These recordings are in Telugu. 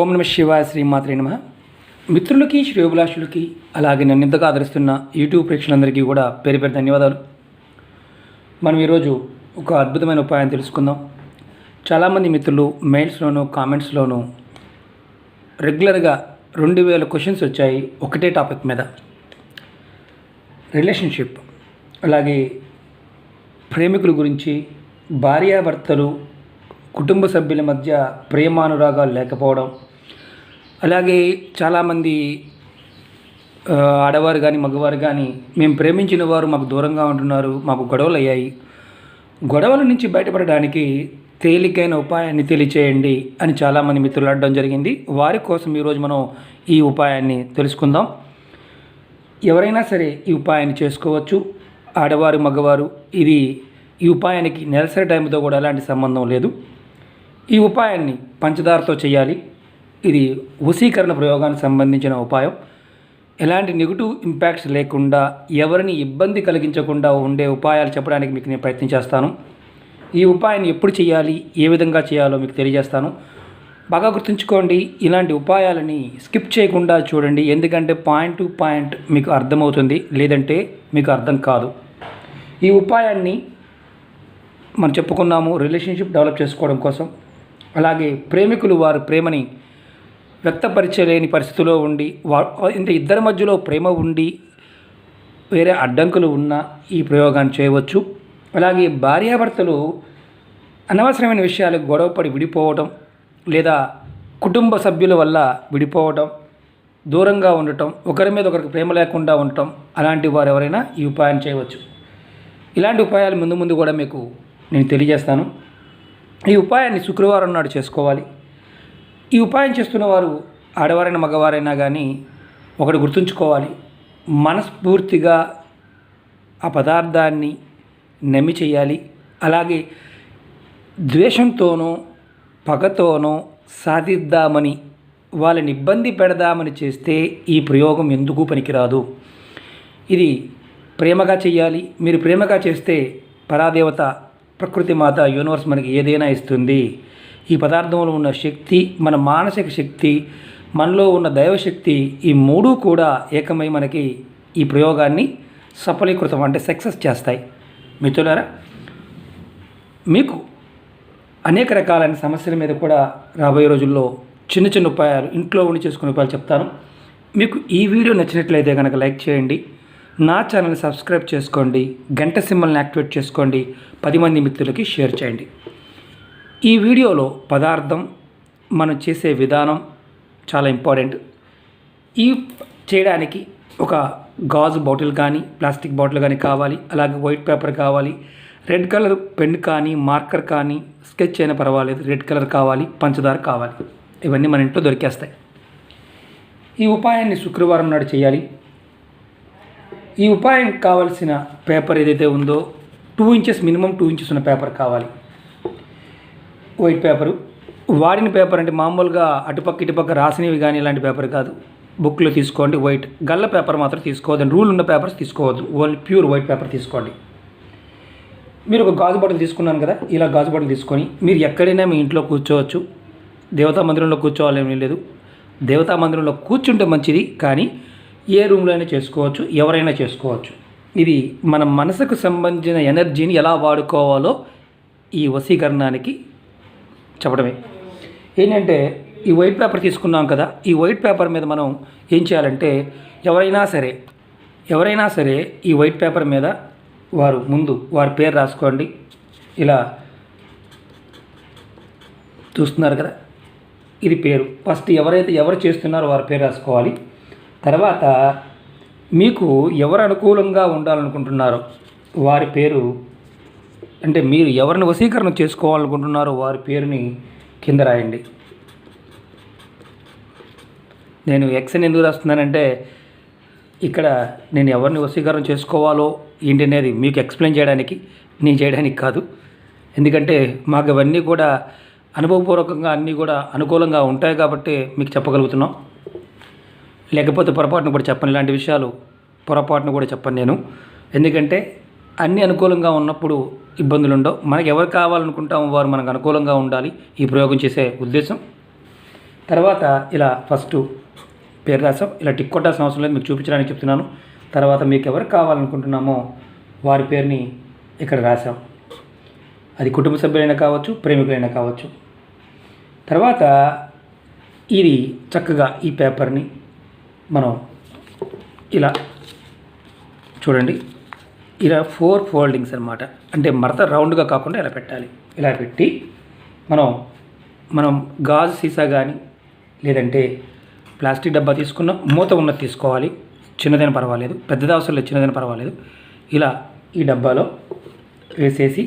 ఓం నమ శివాయ శ్రీమాత్రే నమః. మిత్రులకి శ్రేయోభిలాషులకి అలాగే నన్ను ఇంతగా ఆదరిస్తున్న యూట్యూబ్ ప్రేక్షకులందరికీ కూడా పేరు పేరు ధన్యవాదాలు. మనం ఈరోజు ఒక అద్భుతమైన ఉపాయం తెలుసుకుందాం. చాలామంది మిత్రులు మెయిల్స్లోనూ కామెంట్స్లోనూ రెగ్యులర్గా 2000 క్వశ్చన్స్ వచ్చాయి ఒకటే టాపిక్ మీద, రిలేషన్షిప్, అలాగే ప్రేమికుల గురించి, భార్యాభర్తలు కుటుంబ సభ్యుల మధ్య ప్రేమానురాగాలు లేకపోవడం, అలాగే చాలామంది ఆడవారు కానీ మగవారు కానీ మేము ప్రేమించిన వారు మాకు దూరంగా ఉంటున్నారు, మాకు గొడవలు అయ్యాయి, గొడవల నుంచి బయటపడడానికి తేలికైన ఉపాయాన్ని తెలియచేయండి అని చాలామంది మిత్రులు అడగడం జరిగింది. వారి కోసం ఈరోజు మనం ఈ ఉపాయాన్ని తెలుసుకుందాం. ఎవరైనా సరే ఈ ఉపాయాన్ని చేసుకోవచ్చు, ఆడవారు మగవారు. ఈ ఉపాయానికి నెలసరి టైంతో కూడా ఎలాంటి సంబంధం లేదు. ఈ ఉపాయాన్ని పంచదారతో చేయాలి. ఇది వశీకరణ ప్రయోగానికి సంబంధించిన ఉపాయం. ఎలాంటి నెగిటివ్ ఇంపాక్ట్స్ లేకుండా, ఎవరిని ఇబ్బంది కలిగించకుండా ఉండే ఉపాయాలు చెప్పడానికి మీకు నేను ప్రయత్నం చేస్తాను. ఈ ఉపాయాన్ని ఎప్పుడు చేయాలి, ఏ విధంగా చేయాలో మీకు తెలియజేస్తాను. బాగా గుర్తుంచుకోండి, ఇలాంటి ఉపాయాలని స్కిప్ చేయకుండా చూడండి. ఎందుకంటే పాయింట్ టు పాయింట్ మీకు అర్థమవుతుంది, లేదంటే మీకు అర్థం కాదు. ఈ ఉపాయాన్ని మనం చెప్పుకున్నాము రిలేషన్షిప్ డెవలప్ చేసుకోవడం కోసం. అలాగే ప్రేమికులు వారి ప్రేమని వ్యక్తపరచలేని పరిస్థితిలో ఉండి, ఇద్దరి మధ్యలో ప్రేమ ఉండి వేరే అడ్డంకులు ఉన్నా ఈ ప్రయోగాన్ని చేయవచ్చు. అలాగే భార్యాభర్తలు అనవసరమైన విషయాలకు గొడవపడి విడిపోవడం, లేదా కుటుంబ సభ్యుల వల్ల విడిపోవడం, దూరంగా ఉండటం, ఒకరి మీద ఒకరికి ప్రేమ లేకుండా ఉండటం, అలాంటి వారు ఎవరైనా ఈ ఉపాయం చేయవచ్చు. ఇలాంటి ఉపాయాలు ముందు ముందు కూడా మీకు నేను తెలియజేస్తాను. ఈ ఉపాయాన్ని శుక్రవారం నాడు చేసుకోవాలి. ఈ ఉపాయం చేస్తున్న వారు ఆడవారైనా మగవారైనా కానీ ఒకటి గుర్తుంచుకోవాలి, మనస్ఫూర్తిగా ఆ పదార్థాన్ని నమ్మి చేయాలి. అలాగే ద్వేషంతోనో పగతోనో సాధిద్దామని, వాళ్ళని ఇబ్బంది పెడదామని చేస్తే ఈ ప్రయోగం ఎందుకు పనికిరాదు. ఇది ప్రేమగా చేయాలి. మీరు ప్రేమగా చేస్తే పరాదేవత ప్రకృతి మాత యూనివర్స్ మనకి ఏదైనా ఇస్తుంది. ఈ పదార్థంలో ఉన్న శక్తి, మన మానసిక శక్తి, మనలో ఉన్న దైవశక్తి, ఈ మూడు కూడా ఏకమై మనకి ఈ ప్రయోగాన్ని సఫలీకృతం అంటే సక్సెస్ చేస్తాయి. మిత్రులారా, మీకు అనేక రకాలైన సమస్యల మీద కూడా రాబోయే రోజుల్లో చిన్న చిన్న ఉపాయాలు, ఇంట్లో ఉండి చేసుకునే ఉపాయాలు చెప్తాను. మీకు ఈ వీడియో నచ్చినట్లయితే కనుక లైక్ చేయండి, నా ఛానల్ని సబ్స్క్రైబ్ చేసుకోండి, గంట సింబల్ని యాక్టివేట్ చేసుకోండి, 10 మంది మిత్రులకి షేర్ చేయండి. ఈ వీడియోలో పదార్థం, మనం చేసే విధానం చాలా ఇంపార్టెంట్. ఈ చేయడానికి ఒక గాజు బాటిల్ కానీ ప్లాస్టిక్ బాటిల్ కానీ కావాలి. అలాగే వైట్ పేపర్ కావాలి, రెడ్ కలర్ పెన్ కానీ మార్కర్ కానీ, స్కెచ్ అయినా పర్వాలేదు, రెడ్ కలర్ కావాలి, పంచదార కావాలి. ఇవన్నీ మన ఇంట్లో దొరికేస్తాయి. ఈ ఉపాయాన్ని శుక్రవారం నాడు చేయాలి. ఈ ఉపాయం కావాల్సిన పేపర్ ఏదైతే ఉందో 2 ఇంచెస్, మినిమం 2 ఇంచెస్ ఉన్న పేపర్ కావాలి. వైట్ పేపరు, వాడిన పేపర్ అంటే మామూలుగా అటుపక్క ఇటుపక్క రాసినవి కానీ ఇలాంటి పేపర్ కాదు. బుక్లో తీసుకోండి. వైట్ గల్ల పేపర్ మాత్రం తీసుకోవద్దు, రూల్ ఉన్న పేపర్స్ తీసుకోవద్దు, ఓన్లీ ప్యూర్ వైట్ పేపర్ తీసుకోండి. మీరు ఒక గాజు బాటిల్ తీసుకున్నాను కదా, ఇలా గాజు బాటిల్ తీసుకొని మీరు ఎక్కడైనా మీ ఇంట్లో కూర్చోవచ్చు. దేవతా మందిరంలో కూర్చోవాలేమీ లేదు. దేవతా మందిరంలో కూర్చుంటే మంచిది, కానీ ఏ రూమ్లో అయినా చేసుకోవచ్చు, ఎవరైనా చేసుకోవచ్చు. ఇది మన మనసుకు సంబంధించిన ఎనర్జీని ఎలా వాడుకోవాలో ఈ వశీకరణానికి చెప్పడమే. ఏంటంటే ఈ వైట్ పేపర్ తీసుకున్నాం కదా, ఈ వైట్ పేపర్ మీద మనం ఏం చేయాలంటే, ఎవరైనా సరే ఈ వైట్ పేపర్ మీద ముందు వారి పేరు రాసుకోండి. ఇలా చూస్తున్నారు కదా, ఇది పేరు. ఫస్ట్ ఎవరు చేస్తున్నారో వారి పేరు రాసుకోవాలి. తర్వాత మీకు ఎవరు అనుకూలంగా ఉండాలనుకుంటున్నారో వారి పేరు, అంటే మీరు ఎవరిని వశీకరణ చేసుకోవాలనుకుంటున్నారో వారి పేరుని కింద రాయండి. నేను ఎక్స్ అని ఎందుకు రాస్తున్నానంటే, ఇక్కడ నేను ఎవరిని వశీకరణ చేసుకోవాలో ఏంటి అనేది మీకు ఎక్స్ప్లెయిన్ చేయడానికి, నేను చేయడానికి కాదు. ఎందుకంటే మాకు ఇవన్నీ కూడా అనుభవపూర్వకంగా అన్నీ కూడా అనుకూలంగా ఉంటాయి కాబట్టి మీకు చెప్పగలుగుతున్నాం. లేకపోతే పొరపాటును కూడా చెప్పను, ఇలాంటి విషయాలు పొరపాటును కూడా చెప్పను నేను. ఎందుకంటే అన్నీ అనుకూలంగా ఉన్నప్పుడు ఇబ్బందులు ఉండవు. మనకు ఎవరు కావాలనుకుంటామో వారు మనకు అనుకూలంగా ఉండాలి, ఈ ప్రయోగం చేసే ఉద్దేశం. తర్వాత ఇలా ఫస్ట్ పేరు రాసాం. ఇలా టిక్ కొట్టాల్సిన అవసరం లేదు, మీకు చూపించడానికి చెప్తున్నాను. తర్వాత మీకు ఎవరు కావాలనుకుంటున్నామో వారి పేరుని ఇక్కడ రాసాం. అది కుటుంబ సభ్యులైనా కావచ్చు, ప్రేమికులైనా కావచ్చు. తర్వాత ఇది చక్కగా ఈ పేపర్ని మనం ఇలా చూడండి, ఇలా 4 ఫోల్డింగ్స్ అనమాట. అంటే మడత రౌండ్గా కాకుండా ఇలా పెట్టాలి. ఇలా పెట్టి మనం గాజు సీసా కానీ లేదంటే ప్లాస్టిక్ డబ్బా తీసుకున్న మూత ఉన్నది తీసుకోవాలి. చిన్నదైనా పర్వాలేదు, పెద్దది అవసరం లేదు, చిన్నదైనా పర్వాలేదు. ఇలా ఈ డబ్బాలో వేసేసి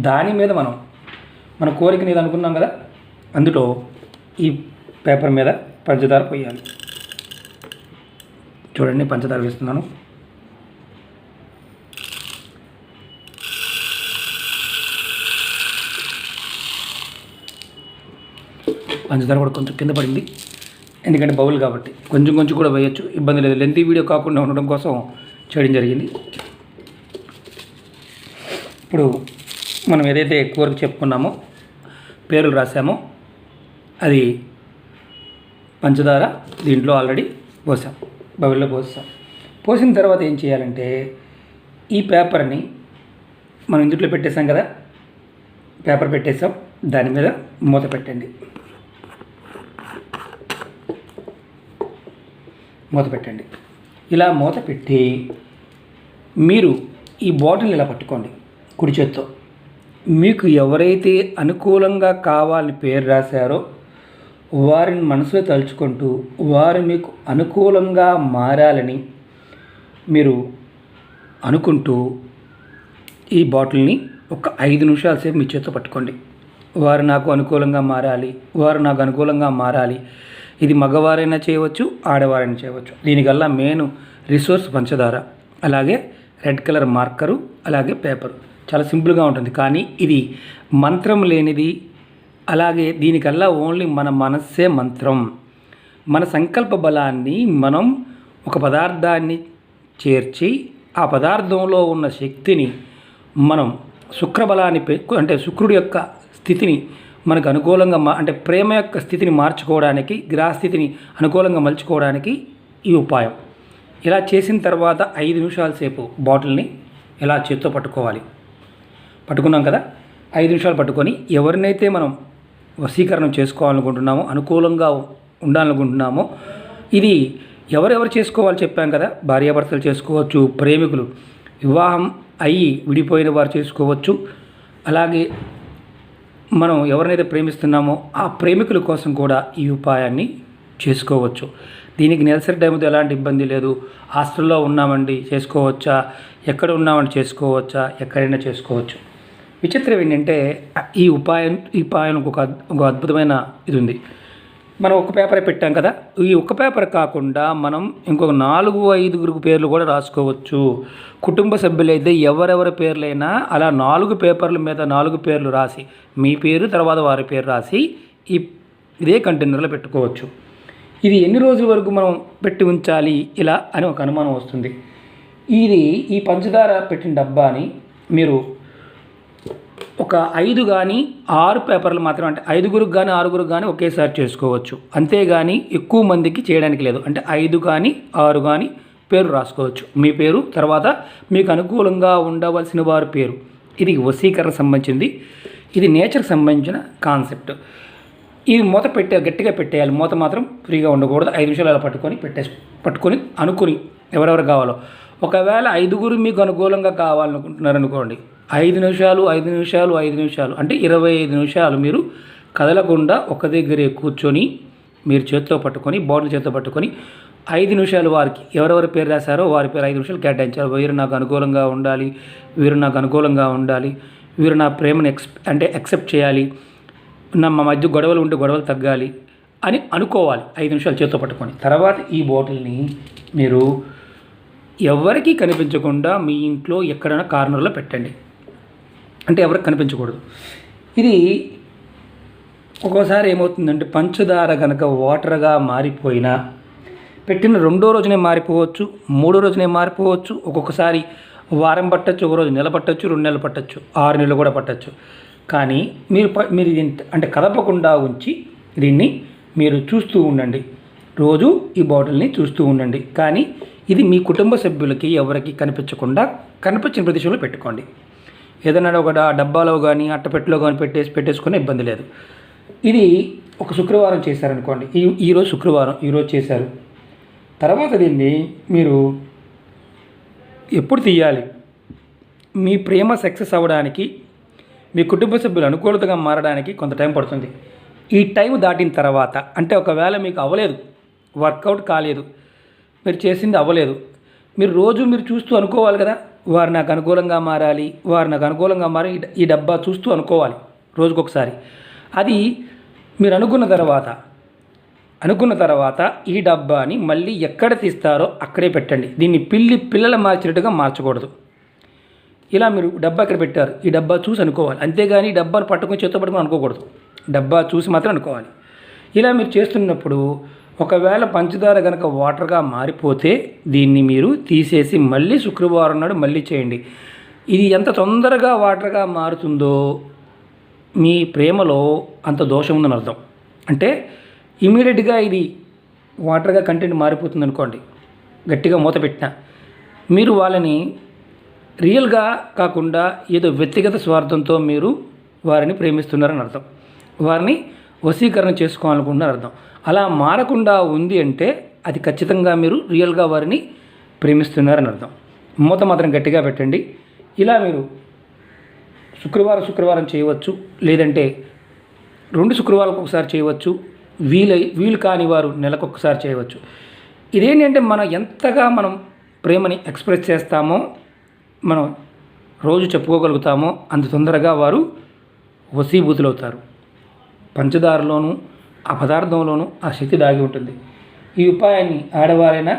దాని మీద మన కోరికని ఇది అనుకున్నాం కదా, అందులో ఈ పేపర్ మీద పంచదార పోయాలి. చూడండి, పంచదార వేస్తున్నాను. పంచదార కూడా కొంచెం కింద పడింది, ఎందుకంటే బౌల్ కాబట్టి. కొంచెం కొంచెం కూడా వేయచ్చు, ఇబ్బంది లేదు. లెంతీ వీడియో కాకుండా ఉండడం కోసం చేయడం జరిగింది. ఇప్పుడు మనం ఏదైతే కోరిక చెప్పుకున్నామో, పేర్లు రాసామో, అది పంచదార దీంట్లో ఆల్రెడీ పోసాం, బౌల్లో పోసాం. పోసిన తర్వాత ఏం చేయాలంటే ఈ పేపర్ని మనం ఇందులో పెట్టేసాం కదా, పేపర్ పెట్టేసాం, దాని మీద మూత పెట్టండి. మూత పెట్టండి. ఇలా మూత పెట్టి మీరు ఈ బాటిల్ ఇలా పట్టుకోండి కుడి చేత్తో. మీకు ఎవరైతే అనుకూలంగా కావాలని పేరు రాశారో వారిని మనసులో తలుచుకుంటూ వారు మీకు అనుకూలంగా మారాలని మీరు అనుకుంటూ ఈ బాటిల్ని ఒక 5 నిమిషాల సేపు మీ చేత్తో పట్టుకోండి. వారు నాకు అనుకూలంగా మారాలి, వారు నాకు అనుకూలంగా మారాలి. ఇది మగవారైనా చేయవచ్చు, ఆడవారైనా చేయవచ్చు. దీనికల్లా మెయిన్ రిసోర్స్ పంచదార, అలాగే రెడ్ కలర్ మార్కరు, అలాగే పేపరు. చాలా సింపుల్గా ఉంటుంది, కానీ ఇది మంత్రం లేనిది. అలాగే దీనికల్లా ఓన్లీ మన మనస్సే మంత్రం. మన సంకల్ప బలాన్ని మనం ఒక పదార్థాన్ని చేర్చి ఆ పదార్థంలో ఉన్న శక్తిని మనం శుక్రబలాన్ని అంటే శుక్రుడి యొక్క స్థితిని మనకు అనుకూలంగా అంటే ప్రేమ యొక్క స్థితిని మార్చుకోవడానికి, గ్రహస్థితిని అనుకూలంగా మలుచుకోవడానికి ఈ ఉపాయం. ఇలా చేసిన తర్వాత 5 నిమిషాల సేపు బాటిల్ని ఇలా చేత్తో పట్టుకోవాలి. పట్టుకున్నాం కదా, 5 నిమిషాలు పట్టుకొని ఎవరినైతే మనం వశీకరణం చేసుకోవాలనుకుంటున్నామో, అనుకూలంగా ఉండాలనుకుంటున్నామో, ఇది ఎవరెవరు చేసుకోవాలి చెప్పాం కదా, భార్యాభర్తలు చేసుకోవచ్చు, ప్రేమికులు వివాహం అయ్యి విడిపోయిన వారు చేసుకోవచ్చు. అలాగే మనం ఎవరినైతే ప్రేమిస్తున్నామో ఆ ప్రేమికుల కోసం కూడా ఈ ఉపాయాన్ని చేసుకోవచ్చు. దీనికి నెలసరి టైంతో ఎలాంటి ఇబ్బంది లేదు. హాస్టల్లో ఉన్నామండి చేసుకోవచ్చా, ఎక్కడ ఉన్నామండి చేసుకోవచ్చా, ఎక్కడైనా చేసుకోవచ్చు. విచిత్రం ఏంటంటే ఈ ఉపాయానికి ఒక అద్భుతమైన ఇది ఉంది. మనం ఒక పేపర్ పెట్టాం కదా, ఈ ఒక్క పేపర్ కాకుండా మనం ఇంకొక 4-5 పేర్లు కూడా రాసుకోవచ్చు. కుటుంబ సభ్యులైతే ఎవరెవరి పేర్లైనా అలా 4 పేపర్ల మీద 4 పేర్లు రాసి, మీ పేరు తర్వాత వారి పేరు రాసి ఇదే కంటైనర్లో పెట్టుకోవచ్చు. ఇది ఎన్ని రోజుల వరకు మనం పెట్టి ఉంచాలి ఇలా అని ఒక అనుమానం వస్తుంది. ఈ పంచదార పెట్టిన డబ్బాని మీరు ఒక 5 కానీ 6 పేపర్లు మాత్రం, అంటే 5 కానీ 6 కానీ ఒకేసారి చేసుకోవచ్చు. అంతేగాని ఎక్కువ మందికి చేయడానికి లేదు. అంటే 5 కానీ 6 కానీ పేరు రాసుకోవచ్చు. మీ పేరు తర్వాత మీకు అనుకూలంగా ఉండవలసిన వారి పేరు. ఇది వశీకరణ సంబంధించింది, ఇది నేచర్కి సంబంధించిన కాన్సెప్ట్. ఇది మూత గట్టిగా పెట్టేయాలి. మూత మాత్రం ఫ్రీగా ఉండకూడదు. 5 నిమిషాలు అలా పట్టుకొని అనుకుని ఎవరెవరు కావాలో. ఒకవేళ 5 మీకు అనుకూలంగా కావాలనుకుంటున్నారనుకోండి, 5 నిమిషాలు అంటే 25 నిమిషాలు మీరు కదలకుండా ఒక దగ్గరే కూర్చొని మీరు చేత్తో పట్టుకొని, బాటిల్ చేత్తో పట్టుకొని 5 నిమిషాలు వారికి ఎవరెవరి పేరు రాశారో వారి పేరు 5 నిమిషాలు కేటాయించారు. వీరు నాకు అనుకూలంగా ఉండాలి, వీరు నాకు అనుకూలంగా ఉండాలి, వీరు నా ప్రేమను యాక్సెప్ట్ చేయాలి, మా మధ్య గొడవలు ఉంటే గొడవలు తగ్గాలి అని అనుకోవాలి. 5 నిమిషాలు చేత్తో పట్టుకొని తర్వాత ఈ బాటిల్ని మీరు ఎవరికీ కనిపించకుండా మీ ఇంట్లో ఎక్కడైనా కార్నర్లో పెట్టండి. అంటే ఎవరికి కనిపించకూడదు. ఇది ఒక్కోసారి ఏమవుతుందంటే పంచదార కనుక వాటర్గా మారిపోయినా పెట్టిన 2వ రోజునే మారిపోవచ్చు, 3వ రోజునే మారిపోవచ్చు. ఒక్కొక్కసారి వారం పట్టచ్చు, ఒక రోజు నెల పట్టచ్చు, 2 నెలలు పట్టచ్చు, 6 నెలలు కూడా పట్టచ్చు. కానీ మీరు అంటే కదపకుండా ఉంచి దీన్ని మీరు చూస్తూ ఉండండి. రోజు ఈ బాటిల్ని చూస్తూ ఉండండి. కానీ ఇది మీ కుటుంబ సభ్యులకి ఎవరికి కనిపించకుండా కనిపించిన ప్రదేశంలో పెట్టుకోండి. ఏదైనా ఒక డబ్బాలో కానీ అట్టపెట్టెలో కానీ పెట్టేసుకునే ఇబ్బంది లేదు. ఇది ఒక శుక్రవారం చేశారనుకోండి. ఈరోజు శుక్రవారం, ఈరోజు చేశారు. తర్వాత దీన్ని మీరు ఎప్పుడు తీయాలి? మీ ప్రేమ సక్సెస్ అవ్వడానికి, మీ కుటుంబ సభ్యులు అనుకూలతగా మారడానికి కొంత టైం పడుతుంది. ఈ టైం దాటిన తర్వాత, అంటే ఒకవేళ మీకు అవ్వలేదు, వర్కౌట్ కాలేదు, మీరు చేసింది అవ్వలేదు, మీరు రోజు మీరు చూస్తూ అనుకోవాలి కదా, వారు నాకు అనుకూలంగా మారాలి, వారు నాకు అనుకూలంగా మారి ఈ డబ్బా చూస్తూ అనుకోవాలి రోజుకొకసారి. అది మీరు అనుకున్న తర్వాత ఈ డబ్బాని మళ్ళీ ఎక్కడ తీస్తారో అక్కడే పెట్టండి. దీన్ని పిల్లలు మార్చినట్టుగా మార్చకూడదు. ఇలా మీరు డబ్బా ఇక్కడ పెట్టారు, ఈ డబ్బా చూసి అనుకోవాలి. అంతేగాని ఈ డబ్బాను పట్టుకొని చేత్తో పట్టుకొని అనుకోకూడదు. డబ్బా చూసి మాత్రం అనుకోవాలి. ఇలా మీరు చేస్తున్నప్పుడు ఒకవేళ పంచదార కనుక వాటర్గా మారిపోతే దీన్ని మీరు తీసేసి మళ్ళీ శుక్రవారం నాడు మళ్ళీ చేయండి. ఇది ఎంత తొందరగా వాటర్గా మారుతుందో మీ ప్రేమలో అంత దోషం ఉందని అర్థం. అంటే ఇమీడియట్గా ఇది వాటర్గా కంటెంట్ మారిపోతుంది అనుకోండి, గట్టిగా మూత పెట్టినా, మీరు వాళ్ళని రియల్గా కాకుండా ఏదో వ్యక్తిగత స్వార్థంతో మీరు వారిని ప్రేమిస్తున్నారని అర్థం. వారిని వశీకరణ చేసుకోవాలనుకుంటున్నారు అర్థం. అలా మారకుండా ఉంది అంటే అది ఖచ్చితంగా మీరు రియల్గా వారిని ప్రేమిస్తున్నారని అర్థం. మూత మాత్రం గట్టిగా పెట్టండి. ఇలా మీరు శుక్రవారం చేయవచ్చు, లేదంటే 2 శుక్రవారాలకు ఒకసారి చేయవచ్చు. వీలు కాని వారు నెలకొకసారి చేయవచ్చు. ఇదేంటంటే మనం ఎంతగా మనం ప్రేమని ఎక్స్ప్రెస్ చేస్తామో, మనం రోజు చెప్పుకోగలుగుతామో అంత తొందరగా వారు వశీభూతులవుతారు. పంచదారలోనూ ఆ పదార్థంలోనూ ఆ శక్తి దాగి ఉంటుంది. ఈ ఉపాయాన్ని ఆడవారైనా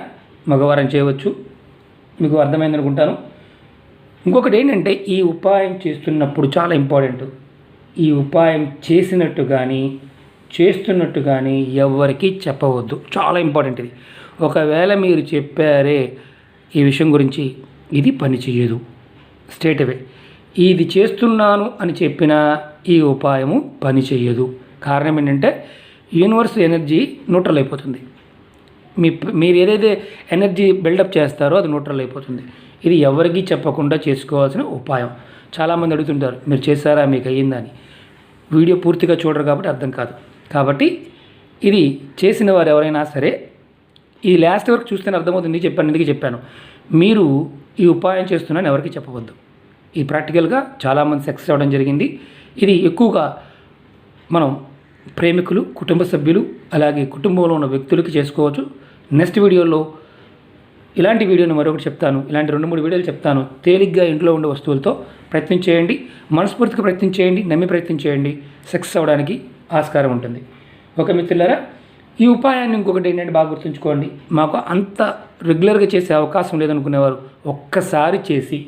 మగవారైనా చేయవచ్చు. మీకు అర్థమైంది అనుకుంటాను. ఇంకొకటి ఏంటంటే ఈ ఉపాయం చేస్తున్నప్పుడు చాలా ఇంపార్టెంట్, ఈ ఉపాయం చేస్తున్నట్టు కానీ ఎవరికి చెప్పవద్దు. చాలా ఇంపార్టెంట్ ఇది. ఒకవేళ మీరు చెప్పారే ఈ విషయం గురించి, ఇది పని చేయదు. స్ట్రేట్ అవే ఇది చేస్తున్నాను అని చెప్పినా ఈ ఉపాయము పని చేయదు. కారణం ఏంటంటే యూనివర్స్ ఎనర్జీ న్యూట్రల్ అయిపోతుంది. మీరు ఏదైతే ఎనర్జీ బిల్డప్ చేస్తారో అది న్యూట్రల్ అయిపోతుంది. ఇది ఎవరికీ చెప్పకుండా చేసుకోవాల్సిన ఉపాయం. చాలామంది అడుగుతుంటారు, మీరు చేశారా, మీకు అయ్యిందని. వీడియో పూర్తిగా చూడరు కాబట్టి అర్థం కాదు. కాబట్టి ఇది చేసిన వారు ఎవరైనా సరే ఈ లాస్ట్ వరకు చూస్తేనే అర్థమవుతుంది. ఎందుకు చెప్పాను, మీరు ఈ ఉపాయం చేస్తున్నాను ఎవరికి చెప్పవద్దు. ఈ ప్రాక్టికల్గా చాలామంది సక్సెస్ అవ్వడం జరిగింది. ఇది ఎక్కువగా మనం ప్రేమికులు, కుటుంబ సభ్యులు, అలాగే కుటుంబంలో ఉన్న వ్యక్తులకి చేసుకోవచ్చు. నెక్స్ట్ వీడియోలో ఇలాంటి వీడియోని మరొకటి చెప్తాను. ఇలాంటి 2-3 వీడియోలు చెప్తాను. తేలిగ్గా ఇంట్లో ఉండే వస్తువులతో ప్రయత్నం చేయండి. మనస్ఫూర్తిగా ప్రయత్నం చేయండి, నమ్మి ప్రయత్నం చేయండి. సక్సెస్ అవ్వడానికి ఆస్కారం ఉంటుంది. ఓకే మిత్రులారా, ఈ ఉపాయాన్ని ఇంకొకటి ఏంటంటే బాగా గుర్తుంచుకోండి. మాకు అంత రెగ్యులర్గా చేసే అవకాశం లేదనుకునేవారు ఒక్కసారి చేసి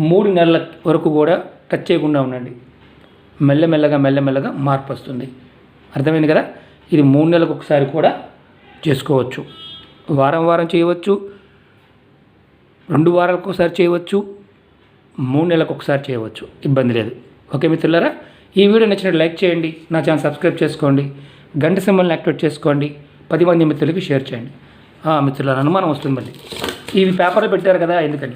3 నెలల వరకు కూడా టచ్ చేయకుండా ఉండండి. మెల్లమెల్లగా మార్పు వస్తుంది. అర్థమైంది కదా. ఇది 3 నెలలకు ఒకసారి కూడా చేసుకోవచ్చు. వారం చేయవచ్చు, 2 వారాలకు ఒకసారి చేయవచ్చు, 3 నెలలకు ఒకసారి చేయవచ్చు. ఇబ్బంది లేదు. ఓకే మిత్రులారా, ఈ వీడియో నచ్చినట్టు లైక్ చేయండి, నా ఛానల్ సబ్స్క్రైబ్ చేసుకోండి, గంట సింబల్ని యాక్టివేట్ చేసుకోండి, 10 మంది మిత్రులకి షేర్ చేయండి. మిత్రులారా, అనుమానం వస్తుంది మళ్ళీ, ఇవి పేపర్లో పెట్టారు కదా ఎందుకని.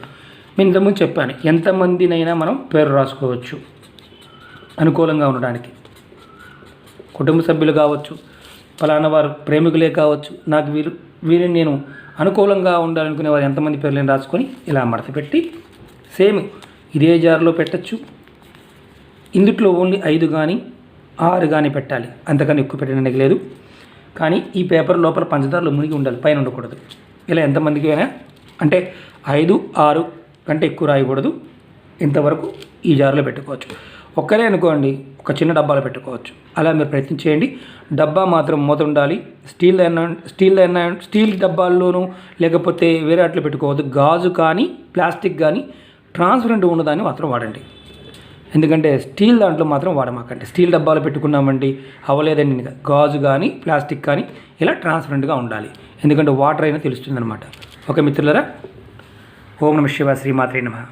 నేను ఇంతకుముందు చెప్పాను, ఎంతమందినైనా మనం పేరు రాసుకోవచ్చు అనుకూలంగా ఉండడానికి. కుటుంబ సభ్యులు కావచ్చు, ఫలానా వారు ప్రేమికులే కావచ్చు, నాకు వీరిని నేను అనుకూలంగా ఉండాలనుకునే వారు ఎంతమంది పేర్లను రాసుకొని ఇలా మడత పెట్టి సేమ్ ఇదే జార్లో పెట్టచ్చు. ఇందుట్లో ఓన్లీ 5 కానీ 6 కానీ పెట్టాలి, అంతకన్నా ఎక్కువ పెట్టడానికి లేదు. కానీ ఈ పేపర్ లోపల పంచదారలో మునిగి ఉండాలి, పైన ఉండకూడదు. ఇలా ఎంతమందికి అయినా అంటే 5, 6 కంటే ఎక్కువ రాయకూడదు. ఇంతవరకు ఈ జార్లో పెట్టుకోవచ్చు. ఒక్కరే అనుకోండి, ఒక చిన్న డబ్బాలో పెట్టుకోవచ్చు. అలా మీరు ప్రయత్నం చేయండి. డబ్బా మాత్రం మూత ఉండాలి. స్టీల్ డబ్బాల్లోనూ లేకపోతే వేరే అట్లా పెట్టుకోవద్దు. గాజు కానీ ప్లాస్టిక్ కానీ ట్రాన్స్పరెంట్ ఉన్నదాన్ని మాత్రం వాడండి. ఎందుకంటే స్టీల్ దాంట్లో మాత్రం వాడమాకండి. స్టీల్ డబ్బాలో పెట్టుకున్నామండి అవ్వలేదండి, గాజు కానీ ప్లాస్టిక్ కానీ ఇలా ట్రాన్స్పరెంట్గా ఉండాలి. ఎందుకంటే వాటర్ అయినా తెలుస్తుంది అనమాట. ఓకే మిత్రులారా, ఓం నమః శివాయ, శ్రీమాత్రే నమః.